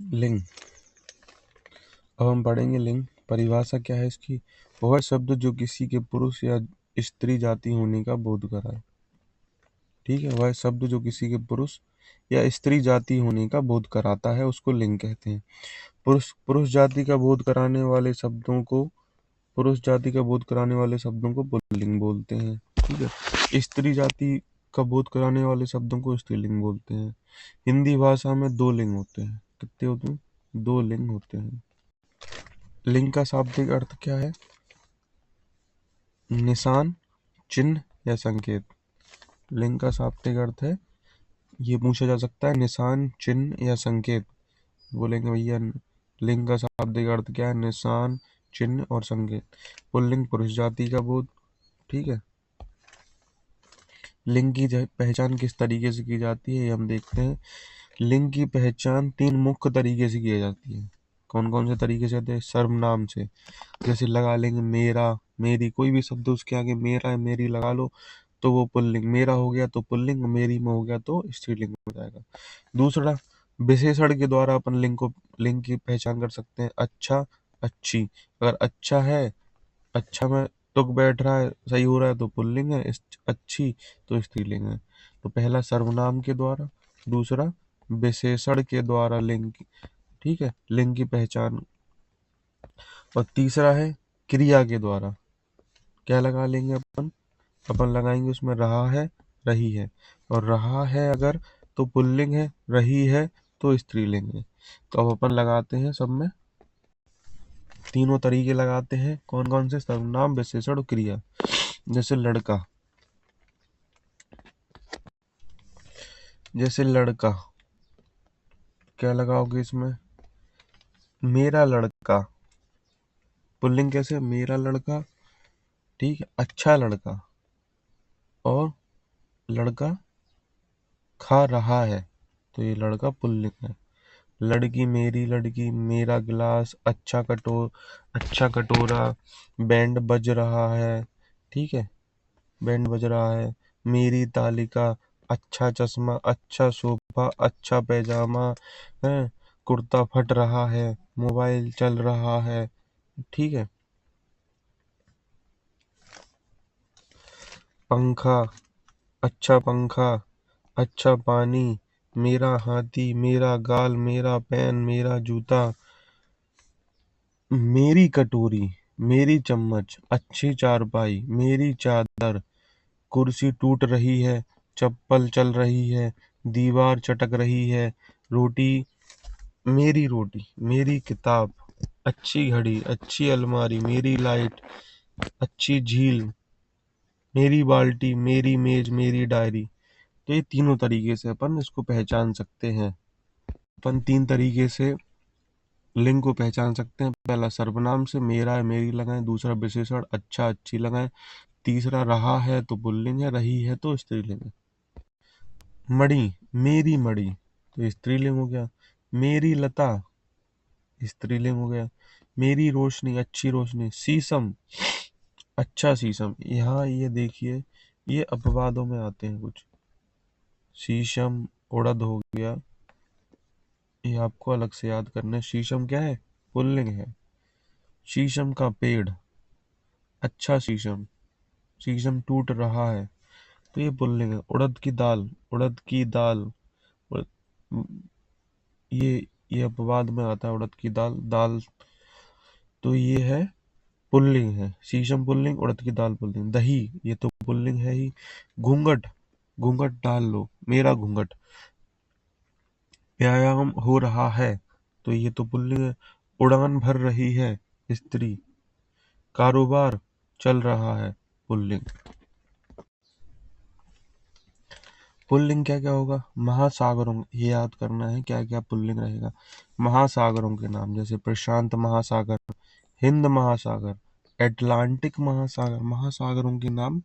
लिंग। अब हम पढ़ेंगे लिंग। परिभाषा क्या है इसकी? वह शब्द जो किसी के पुरुष या स्त्री जाति होने का बोध कराए। ठीक है, वह शब्द जो किसी के पुरुष या स्त्री जाति होने का बोध कराता है उसको लिंग कहते हैं। पुरुष पुरुष जाति का बोध कराने वाले शब्दों को पुरुष जाति का बोध कराने वाले शब्दों को पुल्लिंग बोलते हैं। ठीक है, स्त्री जाति का बोध कराने वाले शब्दों को स्त्रीलिंग बोलते हैं। हिंदी भाषा में दो लिंग होते हैं। कितने होते हैं? दो लिंग होते हैं। लिंग का शाब्दिक अर्थ क्या है? निशान, चिन्ह या संकेत। लिंग का शाब्दिक अर्थ है, ये पूछा जा सकता है, निशान, चिन्ह या संकेत। बोलेंगे भैया लिंग का शाब्दिक अर्थ क्या है? निशान, चिन्ह और संकेत। पुल्लिंग पुरुष जाति का बोध। ठीक है, लिंग की पहचान किस तरीके से की जाती है ये हम देखते हैं। लिंग की पहचान तीन मुख्य तरीके से की जाती है। कौन कौन से तरीके से आते हैं? सर्वनाम से, जैसे लगा लेंगे मेरा, मेरी, कोई भी शब्द उसके आगे मेरा है, मेरी लगा लो तो वो पुल्लिंग, मेरा हो गया तो पुल्लिंग, मेरी में हो गया तो स्त्रीलिंग हो जाएगा। दूसरा, विशेषण के द्वारा अपन लिंग की पहचान कर सकते हैं। अच्छा, अच्छी। अगर अच्छा है, अच्छा में टुक बैठ रहा है, सही हो रहा है तो पुल्लिंग है, अच्छी तो स्त्रीलिंग है। तो पहला सर्वनाम के द्वारा, दूसरा विशेषण के द्वारा लिंग की, ठीक है, लिंग की पहचान, और तीसरा है क्रिया के द्वारा। क्या लगा लेंगे अपन? अपन लगाएंगे उसमें रहा है, रही है, और रहा है अगर तो पुल्लिंग है, रही है तो स्त्रीलिंग है। तो अब अपन लगाते हैं सब में, तीनों तरीके लगाते हैं। कौन कौन से? सर्वनाम, विशेषण और क्रिया। जैसे लड़का, जैसे लड़का, क्या लगाओगे इसमें? मेरा लड़का, पुल्लिंग कैसे? मेरा लड़का। ठीक है, अच्छा लड़का, और लड़का खा रहा है तो ये लड़का पुल्लिंग है। लड़की, मेरी लड़की, मेरा गिलास, अच्छा कटोरा, बैंड बज रहा है। ठीक है, बैंड बज रहा है। मेरी तालिका, अच्छा चश्मा, अच्छा सोफा, अच्छा पैजामा है, कुर्ता फट रहा है, मोबाइल चल रहा है। ठीक है, पंखा, अच्छा पंखा, अच्छा पानी, मेरा हाथी, मेरा गाल, मेरा पेन, मेरा जूता, मेरी कटोरी, मेरी चम्मच, अच्छी चारपाई, मेरी चादर, कुर्सी टूट रही है, चप्पल चल रही है, दीवार चटक रही है, रोटी, मेरी रोटी, मेरी किताब, अच्छी घड़ी, अच्छी अलमारी, मेरी लाइट, अच्छी झील, मेरी बाल्टी, मेरी मेज, मेरी डायरी। तो ये तीनों तरीके से अपन इसको पहचान सकते हैं। अपन तीन तरीके से लिंग को पहचान सकते हैं। पहला सर्वनाम से मेरा है, मेरी लगाएं। दूसरा विशेषण अच्छा, अच्छी लगाएं। तीसरा रहा है तो पुल्लिंग है, रही है तो स्त्रीलिंग है। मणि, मेरी मणि तो स्त्रीलिंग हो गया। मेरी लता स्त्रीलिंग हो गया। मेरी रोशनी, अच्छी रोशनी। शीशम, अच्छा शीशम। यहाँ ये देखिए, ये अपवादों में आते हैं कुछ। शीशम, उड़द हो गया, ये आपको अलग से याद करना है। शीशम क्या है? पुल्लिंग है। शीशम का पेड़, अच्छा शीशम। शीशम टूट रहा है तो ये पुल्लिंग है। उड़द की दाल, उड़द की दाल, उड़द- ये अपवाद में आता है। उड़द की दाल, दाल, तो ये है पुल्लिंग है। शीशम पुल्लिंग, उड़द की दाल पुल्लिंग। दही, ये तो पुल्लिंग है ही। घूंघट, घूंघट डाल लो, मेरा घूंघट। व्यायाम हो रहा है तो ये तो पुल्लिंग है। उड़ान भर रही है, स्त्री। कारोबार चल रहा है, पुल्लिंग। पुल्लिंग क्या क्या होगा? महासागरों, ये याद करना है क्या क्या पुल्लिंग रहेगा। महासागरों के नाम, जैसे प्रशांत महासागर, हिंद महासागर, अटलांटिक महासागर, महासागरों के नाम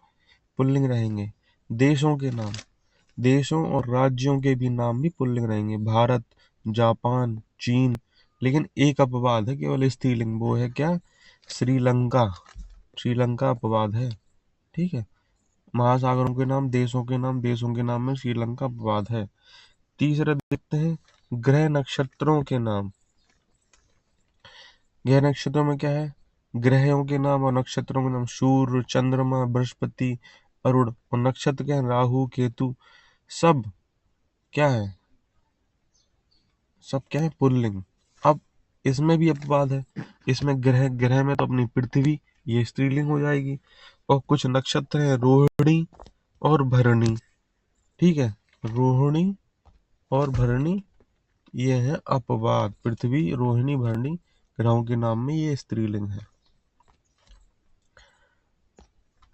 पुल्लिंग रहेंगे। देशों के नाम, देशों और राज्यों के भी नाम भी पुल्लिंग रहेंगे। भारत, जापान, चीन। लेकिन एक अपवाद है केवल स्त्रीलिंग, वो है क्या? श्रीलंका। श्रीलंका अपवाद है। ठीक है, महासागरों के नाम, देशों के नाम, देशों के नाम में श्रीलंका अपवाद है। तीसरा देखते हैं, ग्रह नक्षत्रों के नाम। ग्रह नक्षत्रों में क्या है? ग्रहों के नाम और नक्षत्रों के नाम। सूर्य, चंद्रमा, बृहस्पति, अरुण। और नक्षत्र क्या है? राहु, केतु। सब क्या है? सब क्या है? पुल्लिंग। अब इसमें भी अपवाद है। इसमें ग्रह ग्रह में तो अपनी पृथ्वी, ये स्त्रीलिंग हो जाएगी। और कुछ नक्षत्र है रोहिणी और भरणी। ठीक है, रोहिणी और भरणी, ये है अपवाद। पृथ्वी, रोहिणी, भरणी ग्रहों के नाम में ये स्त्रीलिंग है।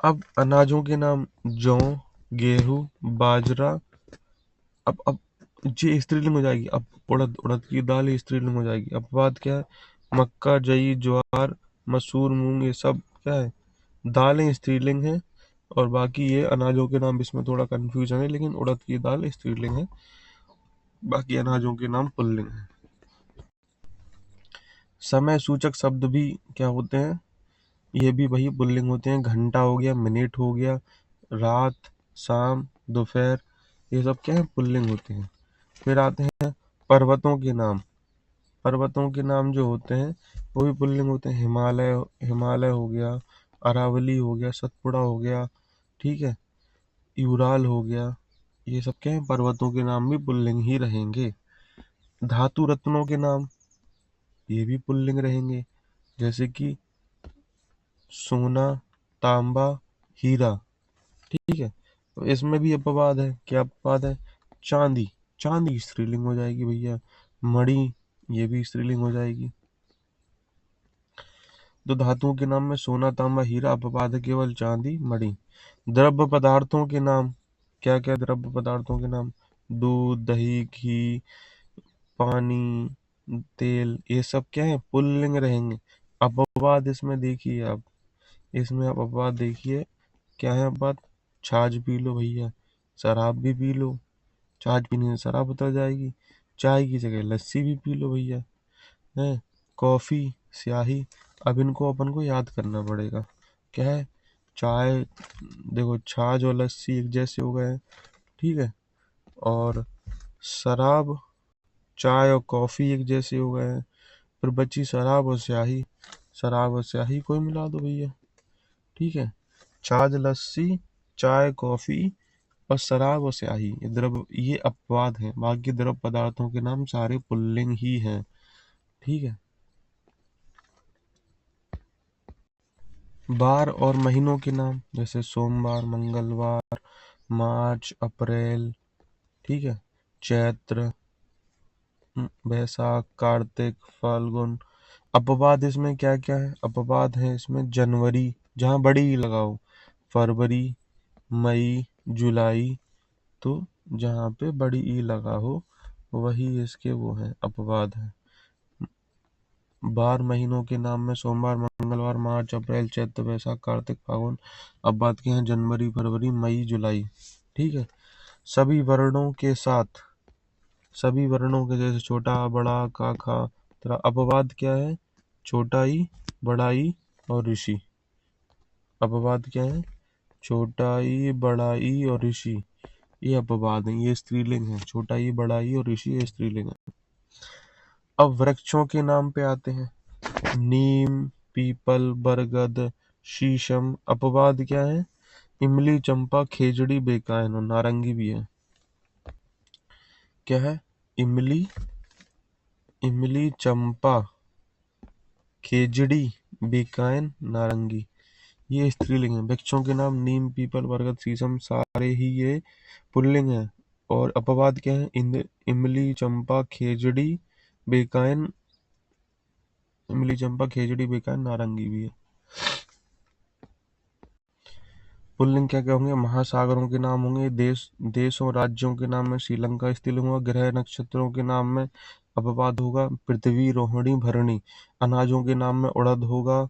अब अनाजों के नाम। जौ, गेहूं, बाजरा। अब ये स्त्रीलिंग हो जाएगी। अब उड़द, उड़द की दाल, ये स्त्रीलिंग हो जाएगी। अपवाद क्या है? मक्का, जई, ज्वार, मसूर, मूंग, ये सब क्या है? दालें स्त्रीलिंग है। और बाकी ये अनाजों के नाम, इसमें थोड़ा कंफ्यूजन है, लेकिन उड़द की दाल स्त्रीलिंग है, बाकी अनाजों के नाम पुल्लिंग है। समय सूचक शब्द भी क्या होते हैं? ये भी वही पुल्लिंग होते हैं। घंटा हो गया, मिनट हो गया, रात, शाम, दोपहर, ये सब क्या है? पुल्लिंग होते हैं। फिर आते हैं पर्वतों के नाम। पर्वतों के नाम जो होते हैं वो भी पुल्लिंग होते हैं। हिमालय, हिमालय हो गया, अरावली हो गया, सतपुड़ा हो गया, ठीक है, यूराल हो गया। ये सब क्या है? पर्वतों के नाम भी पुल्लिंग ही रहेंगे। धातु रत्नों के नाम, ये भी पुल्लिंग रहेंगे, जैसे कि सोना, तांबा, हीरा। ठीक है, तो इसमें भी अपवाद है। क्या अपवाद है? चांदी, चांदी स्त्रीलिंग हो जाएगी भैया। मणि, ये भी स्त्रीलिंग हो जाएगी। तो धातुओं के नाम में सोना, तांबा, हीरा। अपवाद है केवल चांदी, मणि। द्रव्य पदार्थों के नाम। क्या क्या द्रव्य पदार्थों के नाम? दूध, दही, घी, पानी, तेल, ये सब क्या है? पुल्लिंग रहेंगे। अपवाद इसमें देखिए आप, इसमें आप अपवाद देखिए क्या है अपवाद? छाछ पी लो भैया, शराब भी पी लो। छाछ पीने से शराब उतर जाएगी। चाय की जगह लस्सी भी पी लो भैया, है। कॉफी, स्याही। अब इनको अपन को याद करना पड़ेगा। क्या है? चाय, देखो छाछ और लस्सी एक जैसे हो गए हैं, ठीक है। और शराब, चाय और कॉफी एक जैसे हो गए हैं। फिर बची शराब और स्याही। शराब और स्याही को ही मिला दो भैया, ठीक है। छाछ, लस्सी, चाय, कॉफी और शराब और स्याही, ये द्रव्य, ये अपवाद हैं। बाकी द्रव पदार्थों के नाम सारे पुल्लिंग ही हैं, ठीक है। बार और महीनों के नाम, जैसे सोमवार, मंगलवार, मार्च, अप्रैल, ठीक है, चैत्र, बैसाख, कार्तिक, फाल्गुन। अपवाद इसमें क्या क्या है? अपवाद है इसमें जनवरी, जहाँ बड़ी ई लगाओ। फरवरी, मई, जुलाई, तो जहाँ पे बड़ी ई लगा हो वही इसके वो है, अपवाद है। बार महीनों के नाम में सोमवार, मंगलवार, मार्च, अप्रैल, चैत्र, वैशाख, कार्तिक, फागुन। अब बात की है जनवरी, फरवरी, मई, जुलाई, ठीक है। सभी वर्णों के साथ, सभी वर्णों के, जैसे छोटा, बड़ा, का, खा, तेरा। अपवाद क्या है? छोटा ई, बड़ा ई और ऋषि। अपवाद क्या है? छोटा ई, बड़ा ई और ऋषि, ये अपवाद है, ये स्त्रीलिंग है। छोटा ई, बड़ा ई और ऋषि, ये स्त्रीलिंग है। अब वृक्षों के नाम पे आते हैं। नीम, पीपल, बरगद, शीशम। अपवाद क्या है? इमली, चंपा, खेजड़ी, बेकायन और नारंगी भी है। क्या है? इमली, इमली, चंपा, खेजड़ी, बेकायन, नारंगी, ये स्त्रीलिंग है। वृक्षों के नाम नीम, पीपल, बरगद, शीशम, सारे ही ये पुल्लिंग है। और अपवाद क्या है? इमली, चंपा, खेजड़ी, बेकायन। इमली, चंपा, खेजड़ी, बेकायन, नारंगी भी है। पुल्लिंग क्या क्या होंगे? महासागरों के नाम होंगे। देशों, राज्यों के नाम में श्रीलंका स्त्रीलिंग होगा। ग्रह नक्षत्रों के नाम में अपवाद होगा पृथ्वी, रोहिणी, भरणी। अनाजों के नाम में उड़द होगा,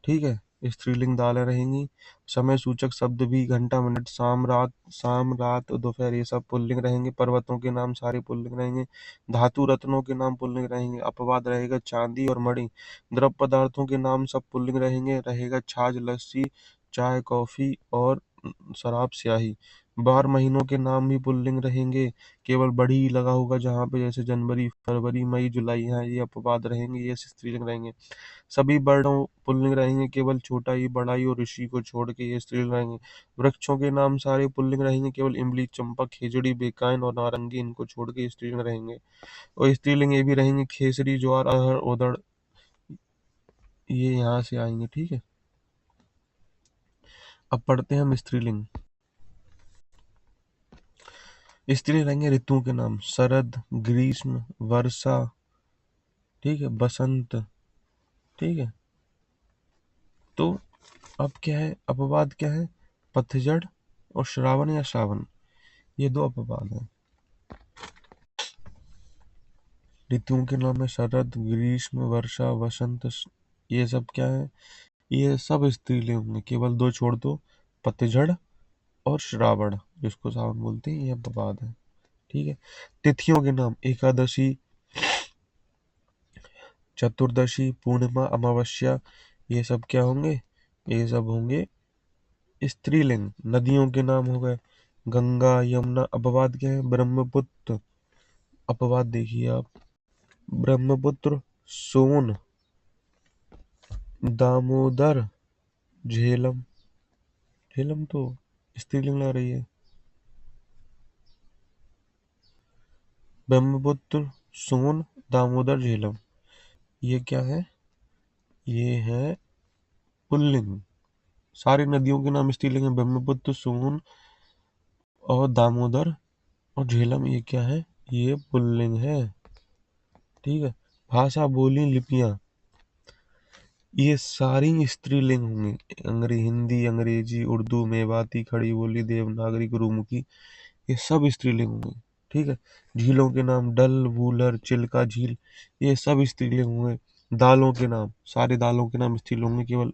ठीक है, स्त्रीलिंग दालें रहेंगी। समय सूचक शब्द भी घंटा, मिनट, शाम, रात, दोपहर, ये सब पुल्लिंग रहेंगे। पर्वतों के नाम सारे पुल्लिंग रहेंगे। धातु रत्नों के नाम पुल्लिंग रहेंगे। अपवाद रहेगा चांदी और मणि। द्रव पदार्थों के नाम सब पुल्लिंग रहेंगे। रहेगा छाछ, लस्सी, चाय, कॉफी और शराब, स्याही। 12 महीनों के नाम भी पुल्लिंग रहेंगे, केवल बढ़ी ही लगा होगा जहाँ पे, जैसे जनवरी, फरवरी, मई, जुलाई, यहाँ ये अपवाद रहेंगे, ये स्त्रीलिंग रहेंगे। सभी वर्णों पुल्लिंग रहेंगे, केवल छोटा ई, बड़ा ई और ऋषि को छोड़ के ये स्त्रीलिंग रहेंगे। वृक्षों के नाम सारे पुल्लिंग रहेंगे, केवल इमली, चंपा, खेजड़ी, बेकाइन और नारंगी, इनको छोड़ के स्त्रीलिंग रहेंगे। और स्त्रीलिंग ये भी रहेंगे, खेसरी, ज्वार, अरहर, उड़द, ये यहाँ से आएंगे। ठीक है, अब पढ़ते हैं हम स्त्रीलिंग। स्त्रीलिंग रहेंगे ऋतुओं के नाम, शरद, ग्रीष्म, वर्षा, ठीक है, बसंत। ठीक है, तो अब क्या है, अपवाद क्या है, पतझड़ और श्रावण या सावन, ये दो अपवाद हैं। ऋतुओं के नाम है शरद, ग्रीष्म, वर्षा, वसंत, ये सब क्या है, ये सब स्त्रीलिंग होंगे, केवल दो छोड़ दो, पतझड़ और श्रावण, जिसको सावन बोलते हैं, ये अपवाद है। ठीक है, तिथियों के नाम, एकादशी, चतुर्दशी, पूर्णिमा, अमावस्या, ये सब क्या होंगे, ये सब होंगे स्त्रीलिंग। नदियों के नाम हो गए, गंगा, यमुना। अपवाद क्या है, ब्रह्मपुत्र, अपवाद देखिए आप, ब्रह्मपुत्र, सोन, दामोदर, झेलम। झेलम तो स्त्रीलिंग लग रही है। ब्रह्मपुत्र, सोन, दामोदर, झेलम, ये क्या है, ये है पुल्लिंग। सारी नदियों के नाम स्त्रीलिंग है, ब्रह्मपुत्र, सोन और दामोदर और झेलम, ये क्या है, ये पुल्लिंग है। ठीक है, भाषा, बोली, लिपियां, ये सारी स्त्रीलिंग होंगी, हिंदी, अंग्रेजी, उर्दू, मेवाती, खड़ी बोली, देवनागरी, गुरुमुखी, ये सब स्त्रीलिंग होंगे। ठीक है, झीलों के नाम, डल, वूलर, चिल्का झील, ये सब स्त्रीलिंग होंगे। दालों के नाम, सारे दालों के नाम स्त्रीलिंग होंगे, केवल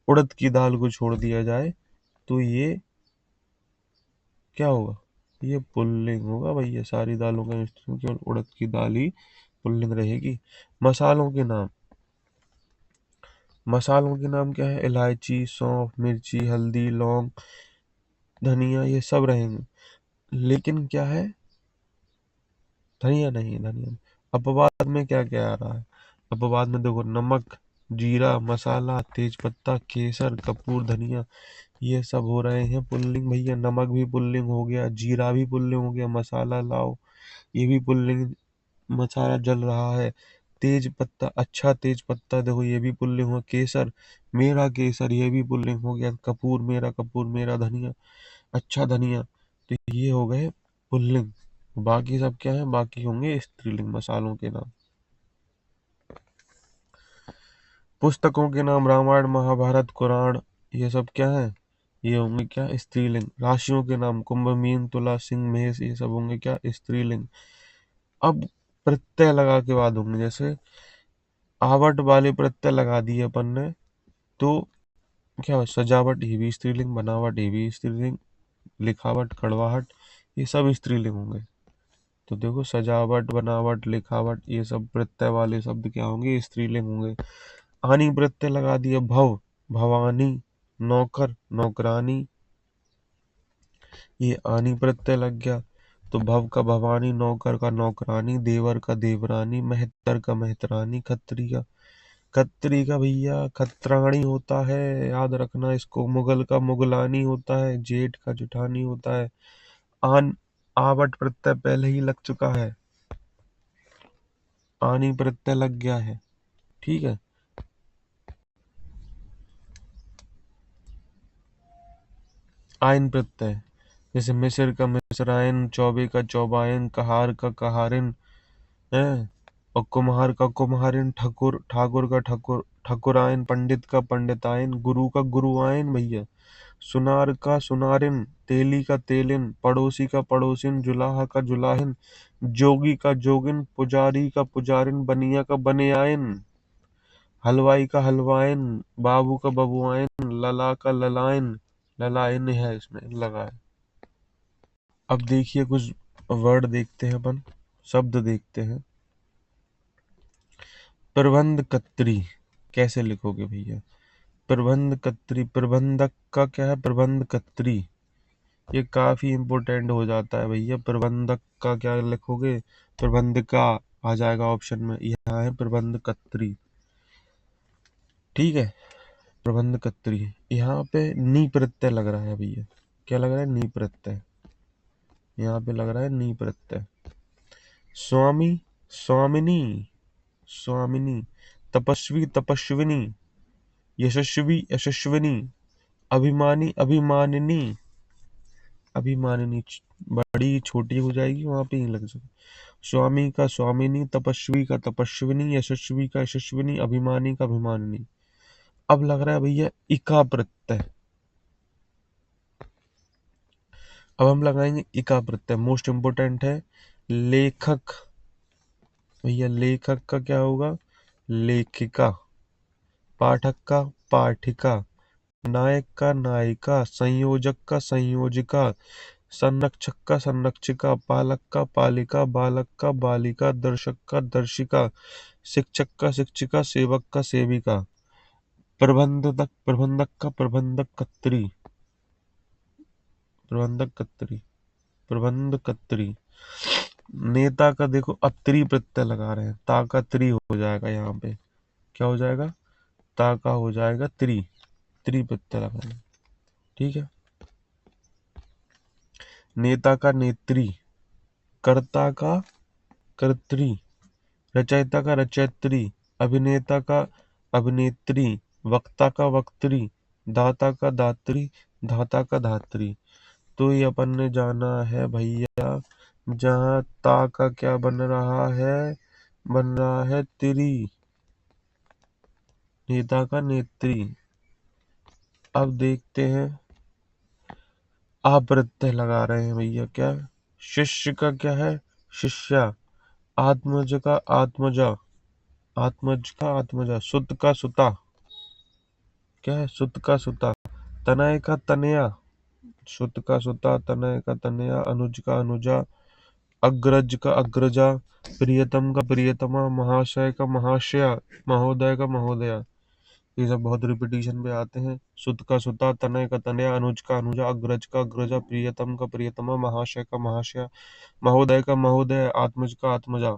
उड़द की दाल को छोड़ दिया जाए तो ये क्या होगा, ये पुल्लिंग होगा भैया। सारी दालों का स्त्रीलिंग, केवल उड़द की दाल ही पुल्लिंग रहेगी। मसालों के नाम, मसालों के नाम क्या है, इलायची, सौंफ, मिर्ची, हल्दी, लौंग, धनिया, ये सब रहेंगे। लेकिन क्या है, धनिया नहीं, धनिया नहीं। अपवाद में क्या क्या आ रहा है, अपवाद में देखो, नमक, जीरा, मसाला, तेज पत्ता, केसर, कपूर, धनिया, ये सब हो रहे हैं पुल्लिंग भैया। नमक भी पुल्लिंग हो गया, जीरा भी पुल्लिंग हो गया, मसाला लाओ, ये भी पुल्लिंग, मसाला जल रहा है। तेज पत्ता, अच्छा तेज पत्ता देखो, ये भी पुल्लिंग हुआ। केसर, मेरा केसर, ये भी पुल्लिंग हो गया। कपूर, मेरा कपूर, मेरा धनिया, अच्छा धनिया, तो ये हो गए पुल्लिंग। बाकी सब क्या है, बाकी होंगे स्त्रीलिंग मसालों के नाम। पुस्तकों के नाम, रामायण, महाभारत, कुरान, ये सब क्या है, ये होंगे क्या, स्त्रीलिंग। राशियों के नाम, कुंभ, मीन, तुला, सिंह, मेष, ये सब होंगे क्या, स्त्रीलिंग। अब प्रत्यय लगा के बाद होंगे, जैसे आवट वाले प्रत्यय लगा दिए अपन ने, तो क्या हो, सजावट, ये भी स्त्रीलिंग, बनावट, ये भी स्त्रीलिंग, लिखावट, कड़वाहट, ये सब स्त्रीलिंग होंगे। तो देखो, सजावट, बनावट, लिखावट, ये सब प्रत्यय वाले शब्द क्या होंगे, स्त्रीलिंग होंगे। आनी प्रत्यय लगा दिया, भव, भवानी, नौकर, नौकरानी, ये आनी प्रत्यय लग गया। तो भव का भवानी, नौकर का नौकरानी, देवर का देवरानी, मेहतर का मेहतरानी, खत्री का, खत्री का भैया खतरानी होता है, याद रखना इसको। मुगल का मुगलानी होता है, जेठ का जेठानी होता है। आन, आवट प्रत्यय पहले ही लग चुका है, आनी प्रत्यय लग गया है। ठीक है, आयन प्रत्यय, जैसे मिस्र का मिस्रायन, चौबे का चौबायन, कहार का कहारिन है, और कुम्हार का कुम्हारिन, ठाकुर, ठाकुर का ठाकुर, ठाकुरायन, पंडित का पंडितायन, गुरु का गुरुआयन भैया, सुनार का सुनारिन, तेली का तेलिन, पड़ोसी का पड़ोसिन, जुलाहा का जुलाहिन, जोगी का जोगिन, पुजारी का पुजारिन, बनिया का बनियाइन, हलवाई का हलवाइन, बाबू का बबुआइन, लला का ललाइन, ललाइन है इसमें लगा है। अब देखिए कुछ वर्ड देखते हैं अपन, शब्द देखते हैं। प्रबंध कत्री, कैसे लिखोगे भैया, प्रबंध कत्री, प्रबंधक का क्या है, प्रबंध कत्री, ये काफी इम्पोर्टेंट हो जाता है भैया। प्रबंधक का क्या लिखोगे? प्रबंधिका आ जाएगा ऑप्शन में। यहाँ है प्रबंधकत्री। ठीक है, प्रबंधकत्री। यहाँ पे नी प्रत्यय लग रहा है भैया। क्या लग रहा है? नी प्रत्यय। यहाँ पे लग रहा है नी प्रत्यय। स्वामी, स्वामिनी, स्वामिनी। तपस्वी, तपस्विनी। यशस्वी, यशस्विनी। अभिमानी, अभिमानिनी। अभिमानिनी बड़ी छोटी हो जाएगी, वहां पे ही लग सकती। स्वामी का स्वामिनी, तपस्वी का तपस्विनी, यशस्वी का यशस्विनी, अभिमानी का अभिमानिनी। अब लग रहा है भैया इका प्रत्यय। अब हम लगाएंगे इका प्रत्यय। मोस्ट इंपोर्टेंट है। लेखक भैया, लेखक का क्या होगा? लेखिका। पाठक का पाठिका। नायक का नायिका। संयोजक का संयोजिका। संरक्षक का संरक्षिका। पालक का पालिका। बालक का बालिका। दर्शक का दर्शिका। शिक्षक का शिक्षिका। सेवक का सेविका। प्रबंधक, प्रबंधक का प्रबंधक कत्री। प्रबंधक कत्री, प्रबंध कत्री। नेता का देखो अब त्री प्रत्यय लगा रहे हैं, ता का त्री हो जाएगा। यहाँ पे क्या हो जाएगा? ता का हो जाएगा त्री। त्री प्रत्यय लगा रहे हैं। ठीक है। नेता का नेत्री। कर्ता का कर्त्री। रचयिता का रचयित्री। अभिनेता का अभिनेत्री। वक्ता का वक्त्री। दाता का दात्री। धाता का धात्री। तो ये अपन ने जाना है भैया, जहाँ ता का क्या बन रहा है? बन रहा है त्री। नेता का नेत्री। अब देखते हैं, आप प्रत्यय लगा रहे हैं भैया। क्या? शिष्य का क्या है? शिष्या। आत्मज का आत्मजा। आत्मज का आत्मजा। सुत का सुता। क्या है? सुत का सुता। तनय का तनया। सुत का सुता। तनय का तनया। अनुज का अनुजा। अग्रज का अग्रजा। प्रियतम का प्रियतमा। महाशय का महाशया। महोदय का महोदया। ये सब बहुत रिपीटिशन पे आते हैं। सुत का सुता। तनय का तनया। अनुज का अनुजा। अग्रज का अग्रजा। प्रियतम का प्रियतमा। महाशय का महाशया। महोदय का महोदय। आत्मज का आत्मजा।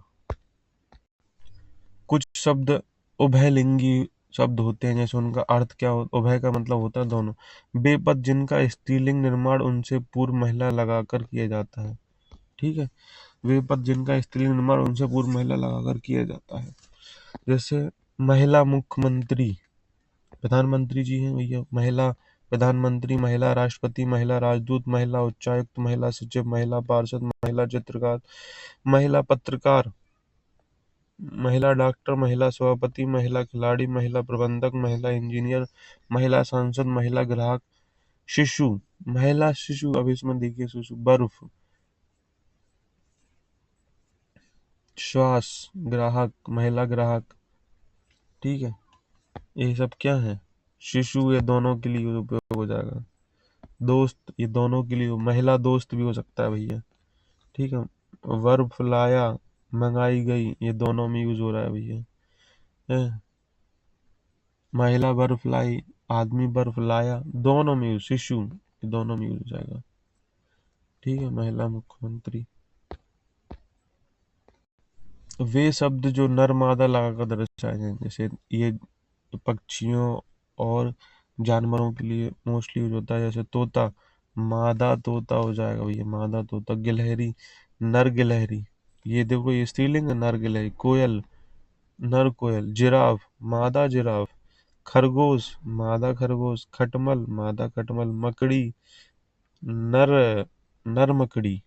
कुछ शब्द उभयलिंगी शब्द होते हैं, जैसे उनका अर्थ क्या हो? उभय का मतलब होता है दोनों। बेपद जिनका स्त्रीलिंग निर्माण उनसे पूर्व महिला लगाकर किया जाता है। ठीक है। वेपद जिनका स्त्रीलिंग निर्माण उनसे पूर्व महिला लगाकर किया जाता है। जैसे महिला मुख्यमंत्री, प्रधानमंत्री जी हैं भैया। महिला प्रधानमंत्री। महिला राष्ट्रपति। महिला राजदूत। महिला उच्चायुक्त। महिला सचिव। महिला पार्षद। महिला चित्रकार। महिला पत्रकार। महिला डॉक्टर। महिला सभापति। महिला खिलाड़ी। महिला प्रबंधक। महिला इंजीनियर। महिला सांसद। महिला ग्राहक। शिशु। महिला शिशु। अब इसमें देखिए, शिशु बर्फ। श्वास। ग्राहक। महिला ग्राहक। ठीक है। ये सब क्या है? शिशु। ये दोनों के लिए उपयोग हो जाएगा। दोस्त, ये दोनों के लिए। महिला दोस्त भी हो सकता है भैया। ठीक है। वर्ब लाया। मंगाई गई। ये दोनों में यूज हो रहा है भैया। हैं? महिला बर्फ लाई। आदमी बर्फ लाया। दोनों में यूज। शिशु, ये दोनों में यूज हो जाएगा। ठीक है। महिला मुख्यमंत्री। वे शब्द जो नर मादा लगाकर दर्शाए जाएं, जैसे ये पक्षियों और जानवरों के लिए मोस्टली यूज होता है। जैसे तोता, मादा तोता हो जाएगा भैया। मादा तोता। गिलहरी, नर गिलहरी। ये देखो, ये स्त्रीलिंग है, नर गिलहरी। कोयल, नर कोयल। जिराफ, मादा जिराफ। खरगोश, मादा खरगोश। खटमल, मादा खटमल। मकड़ी, नर नर मकड़ी।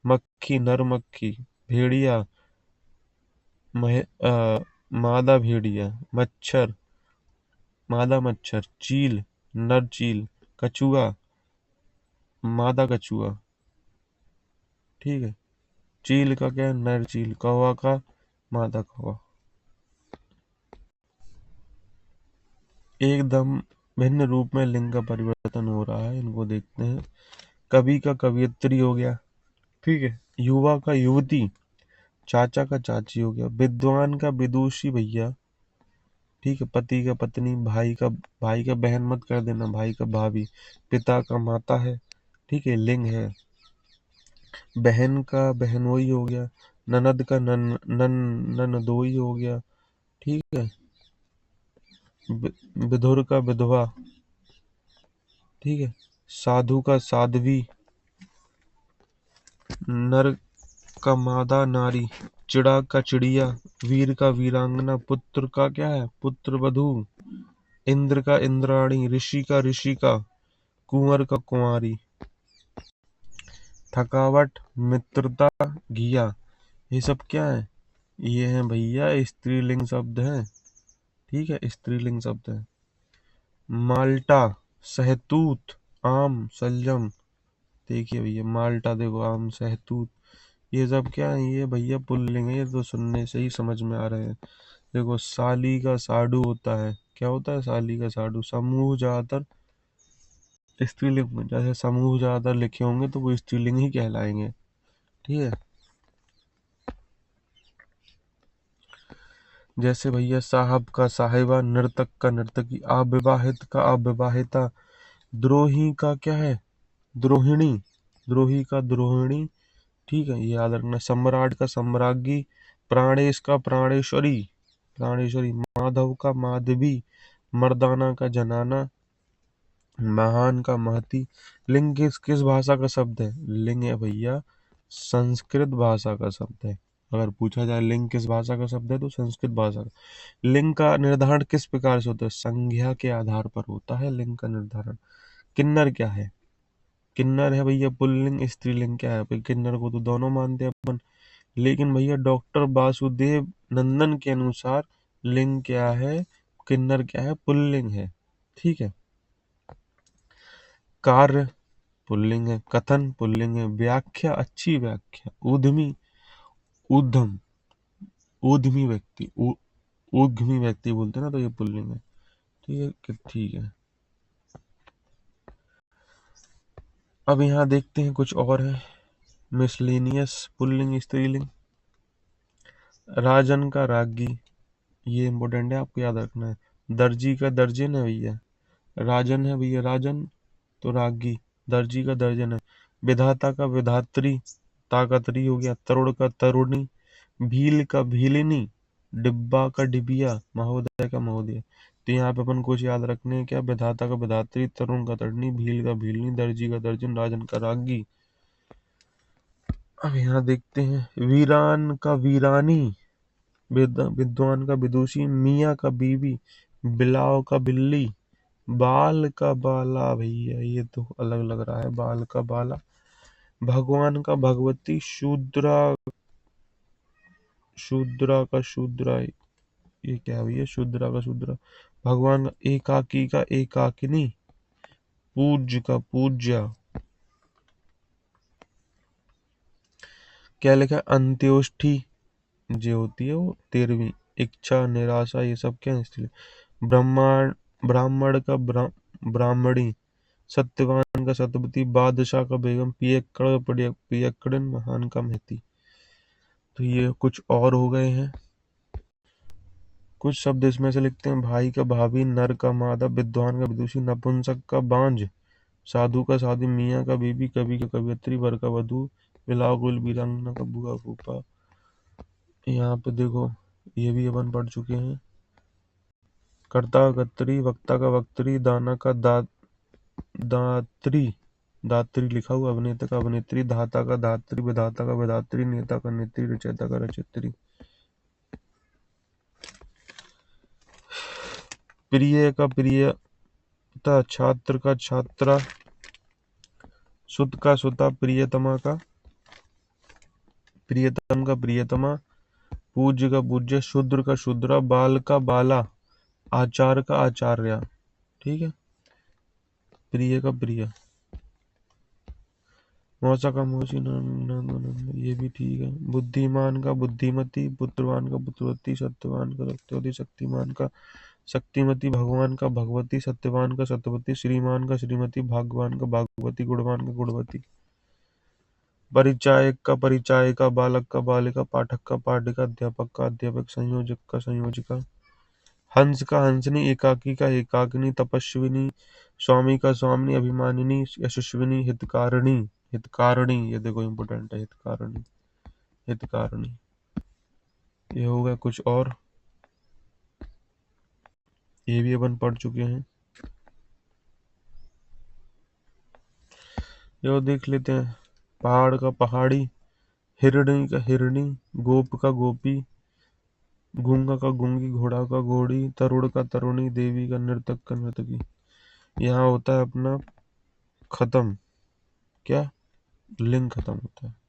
मक्खी, नर मक्खी। भेड़िया, मादा भेड़िया। मच्छर, मादा मच्छर। चील, नर चील। कछुआ, मादा कछुआ। ठीक है। चील का क्या है? नर चील। कौवा का मादा कौवा। एकदम भिन्न रूप में लिंग का परिवर्तन हो रहा है, इनको देखते हैं। कवि का कवियत्री हो गया। ठीक है। युवा का युवती। चाचा का चाची हो गया। विद्वान का विदुषी भैया। ठीक है। पति का पत्नी। भाई का बहन मत कर देना, भाई का भाभी। पिता का माता है। ठीक है, लिंग है। बहन का बहनोई हो गया, ननद का ननदोई हो गया। ठीक है, विधुर का विधवा। ठीक है, साधु का साध्वी, नर का मादा नारी, चिड़ा का चिड़िया, वीर का वीरांगना, पुत्र का क्या है, पुत्र वधू, इंद्र का इंद्राणी, ऋषि का ऋषिका, कुंवर का कुंवारी। थकावट, मित्रता, घिया, ये सब क्या है, ये है भैया स्त्रीलिंग शब्द है। ठीक है, स्त्रीलिंग शब्द है। माल्टा, सहतूत, आम, सलजम। देखिए भैया, माल्टा देखो, आम, सहतूत, ये सब क्या है, ये भैया पुल्लिंग है, ये तो सुनने से ही समझ में आ रहे हैं। देखो, साली का साडू होता है, क्या होता है साली का साडू, समूह ज्यादातर स्त्रीलिंग में, जैसे समूह ज्यादातर लिखे होंगे तो वो स्त्रीलिंग ही कहलाएंगे। ठीक है, जैसे भैया साहब का साहिबा, नर्तक का नर्तकी, अविवाहित का अविवाहिता, द्रोही का क्या है, द्रोहिणी, द्रोही का द्रोहिणी। ठीक है, ये याद रखना। सम्राट का सम्राज्ञी, प्राणेश का प्राणेश्वरी, प्राणेश्वरी, माधव का माधवी, मर्दाना का जनाना, महान का महती। लिंग किस भाषा का शब्द है, लिंग है भैया संस्कृत भाषा का शब्द है। अगर पूछा जाए लिंग किस भाषा का शब्द है तो संस्कृत भाषा का। लिंग का निर्धारण किस प्रकार से होता है, संज्ञा के आधार पर होता है लिंग का निर्धारण। किन्नर क्या है, किन्नर है भैया पुल्लिंग, स्त्रीलिंग क्या है भाई, किन्नर को तो दोनों मानते हैं अपन। लेकिन भैया डॉक्टर वासुदेव नंदन के अनुसार लिंग क्या है, किन्नर क्या है, पुल्लिंग है। ठीक है, कार्य पुल्लिंग है, कथन पुल्लिंग है, व्याख्या, अच्छी व्याख्या, उद्यमी, उद्यम, उद्यमी व्यक्ति, उद्यमी व्यक्ति बोलते हैं ना, तो ये पुल्लिंग है। ठीक है ठीक है। अब यहाँ देखते हैं कुछ और है, मिसलेनियस पुल्लिंग स्त्रीलिंग। राजन का रागी, ये इम्पोर्टेंट है, आपको याद रखना है। दर्जी का दर्जन है भैया, राजन है भैया राजन, तो रागी, दर्जी का दर्जन है। विधाता का विधात्री, ताकतरी हो गया। तरुण का तरुणी, भील का भीलिनी, डिब्बा का डिबिया, महोदय का महोदय। तो यहाँ पे अपन कुछ याद रखने हैं, क्या, विधाता का विधात्री, तरुण का तरुणी, भील का भीलनी, दर्जी का दर्जन, राजन का रागी। अब यहाँ देखते हैं, वीरान का वीरानी, विद्वान का विदुषी, मियाँ का बीवी, बिलाव का बिल्ली, बाल का बाला, भैया ये तो अलग लग रहा है, बाल का बाला। भगवान का भगवती, शूद्रा, शूद्रा का शूद्रा, ये क्या है भैया, शूद्रा का शूद्रा। भगवान का एकाकी का एकाकिनी, पूज्य का पूज्या। क्या लिखा है, अंत्योष्ठी, जो होती है वो 13वीं। इच्छा, निराशा, ये सब क्या है, इसलिए। ब्रह्मांड, ब्राह्मण का ब्राह्मणी, सत्यवान का सत्यवती, बादशाह का बेगम, पियक्कड़ पियक्कड़न, महान का महती। तो ये कुछ और हो गए हैं। कुछ शब्द इसमें से लिखते हैं, भाई का भाभी, नर का मादा, विद्वान का विदुषी, नपुंसक का बांझ, साधु का साध्वी, मियाँ का बीबी, कवि का कवियत्री, वर का वधू, बिलावल वीरांगना का बुआ फूफा। यहाँ पे देखो, ये भी अपन पढ़ चुके हैं। कर्ता का कर्त्री, वक्ता का वक्त्री, दाना का दात्री, दात्री लिखा हुआ, अभिनेता का अभिनेत्री, धाता का धात्री, विधाता का विधात्री, नेता का नेत्री, रचयिता का रचयित्री। प्रिय का प्रियता, छात्र का छात्रा, सुत का सुता, प्रियतमा का प्रियतम का प्रियतमा, पूज्य का पूज्य, शूद्र का शूद्रा, बाल का बाला, आचार का आचार्य। ठीक है, प्रिय का प्रिय, मौसा का मौसी, ये भी ठीक है। बुद्धिमान का बुद्धिमती, पुत्रवान का पुत्रवती, सत्यवान का सत्यवती, शक्तिमान का शक्तिमती, भगवान का भगवती, सत्यवान का सत्यवती, श्रीमान का श्रीमती, भाग्यवान का भागवती, गुणवान का गुणवती। परिचायक का परिचायिका, बालक का बालिका, पाठक का पाठिका, अध्यापक का अध्यापक, संयोजक का संयोजिका। हंस का हंसनी, एकाकी का एकाकिनी, तपस्विनी, स्वामी का स्वामिनी, अभिमानिनी, यशस्विनी, हितकारिणी। हितकारिणी, ये देखो इम्पोर्टेंट है, हितकारिणी। हितकारिणी, ये हो गया। कुछ और, ये भी अपन पढ़ चुके हैं। ये देख लेते हैं। पहाड़ का पहाड़ी, हिरणी का हिरणी, गोप का गोपी, गूंगा का गूंगी, घोड़ा का घोड़ी, तरुण का तरुणी, देवी का नर्तक का नर्तकी। यहाँ होता है अपना खत्म। क्या? लिंग खत्म होता है।